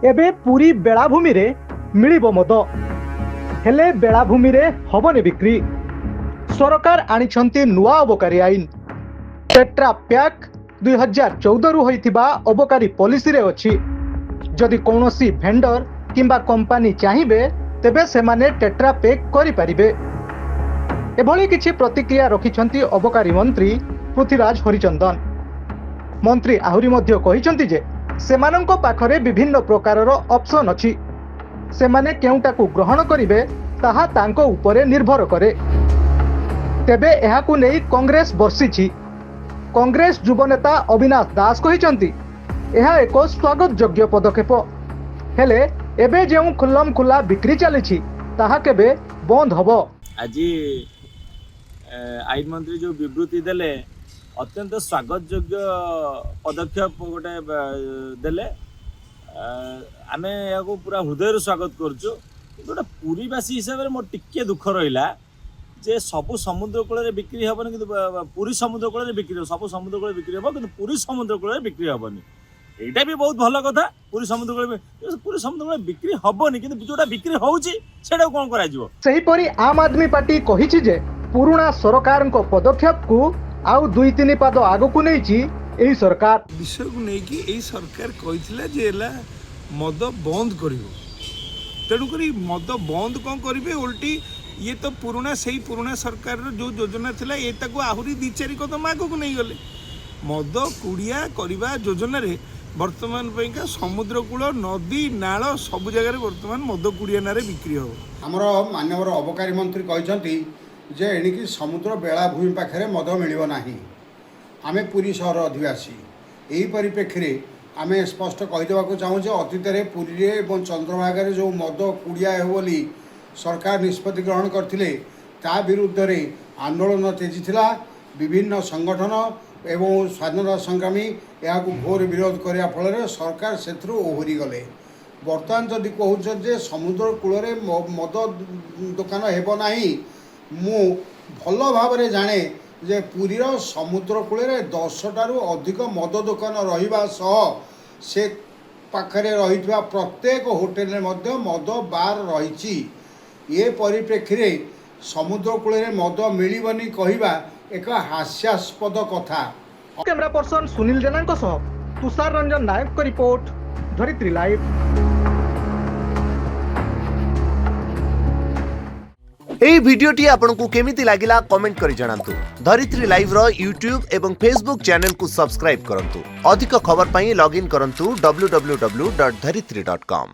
एबे पूरी बेलाभूमि रे मिलिबो मद हेले बेलाभूमि रे हबने बिक्री। सरकार आनिछंती नुआ अबकारी आईन। टेट्रा पैक 2014 रु होइथिबा अबकारी पॉलिसी रे अछि। जदि कोनोसी भेंडर किंबा कंपनी चाहिए तेबे सेमाने टेट्रा पैक करि परिबे। एभली किछि प्रतिक्रिया रखिछंती अबकारी मंत्री पृथ्वीराज हरिचंदन। मंत्री आहुरी मध्य कहिछंती जे सेमानंको पाखरे विभिन्न प्रकारर ऑप्शन अछि। सेमाने केउटाकू ग्रहण करिवे ताहा तांको उपरे निर्भर करे। तेबे एहाकू नेई कांग्रेस बर्षिछि। कांग्रेस युवनेता अविनाश दास कहिछंती एहा एक स्वागत योग्य पदक्षेप हेले एबे जेउ खुल्लम खुल्ला बिक्री चलीछि ताहा केबे बंद हबो। आज आईन मंत्री जो विवृत्ति देले अत्यंत स्वागत योग्य पदक्षेप गोटे देले आमे याको पूरा हृदय स्वागत करछु। गोटे पुरीवासी हिसाब से मोर टिके दुख रहिला जे सब समुद्र कूल बिक्री हेबनी कि पुरी समुद्र कूल बिक्री सब समुद्र कूल बिक्री हे कि पुरी समुद्र कूल बिक्री हेबनी। एटा भी बहुत भल कथा। पुरी समुद्र कूल बिक्री हेबनी कि जोटा बिक्री होउची सेटा कोन करा जिवो। सही परी आम आदमी पार्टी कहिछि जे पुराना सरकारको पदक्षेप को आउ 2-3 पाद आगकू नैछि एही सरकार। विषय को नहीं कि एही सरकार कहिथिला जे एला मद बंद करिवो। तेणु करी मद बंद कौन करिवे उल्टी ये तो पुराना सही पुराना सरकार जो योजना थिला ये ताको आहुरी 2-4 कदम आगकू नहीं गले। मद कुड़िया करवा योजना रे वर्तमान पैका समुद्र कूल नदी नाल सब जगह वर्तमान मद कुड़िया नारे बिक्री हो। आमर मानवर अबकारी मंत्री कहते जे एणिकी समुद्र बेलाभूमि पाखे मद मिल ना। आम पुरी सहर अधिवासी यही परिप्रेक्षी में आम स्पष्ट कहीदेक चाहूँ अतीत में पुरी और चंद्रभागा जो मद कुड़िया हो बोली सरकार निष्पत्ति ग्रहण करते ता विरुद्ध रे आंदोलन तेजी थिला। विभिन्न संगठन एवं स्वाधीनता संग्रामी यहाँ घोर विरोध करने फल सरकार से ओहरी गले। बर्तमान जदि कहते समुद्र कूल मद दुकान हेब ना मु भल भाव जाने जे पुरीर समुद्र कूल 10टारू अधिक मद दुकान रहिबा सह से पाखरे रहितबा प्रत्येक होटेल में मद बार रही। ये परिप्रेक्षी में समुद्र कूल मद मिलबनी कहवा एक हास्यास्पद कथा। कैमरा पर्सन सुनील जेना तुषार रंजन नायक को रिपोर्ट धरित्री लाइव। एई भिडियोटी आपनकु केमिति लागिला कमेंट करि जणांतु। धरित्री लाइव रो यूट्यूब एवं फेसबुक चैनल को सब्सक्राइब करंतु। अधिक खबर पई लॉगिन करंतु www.dharitri.com।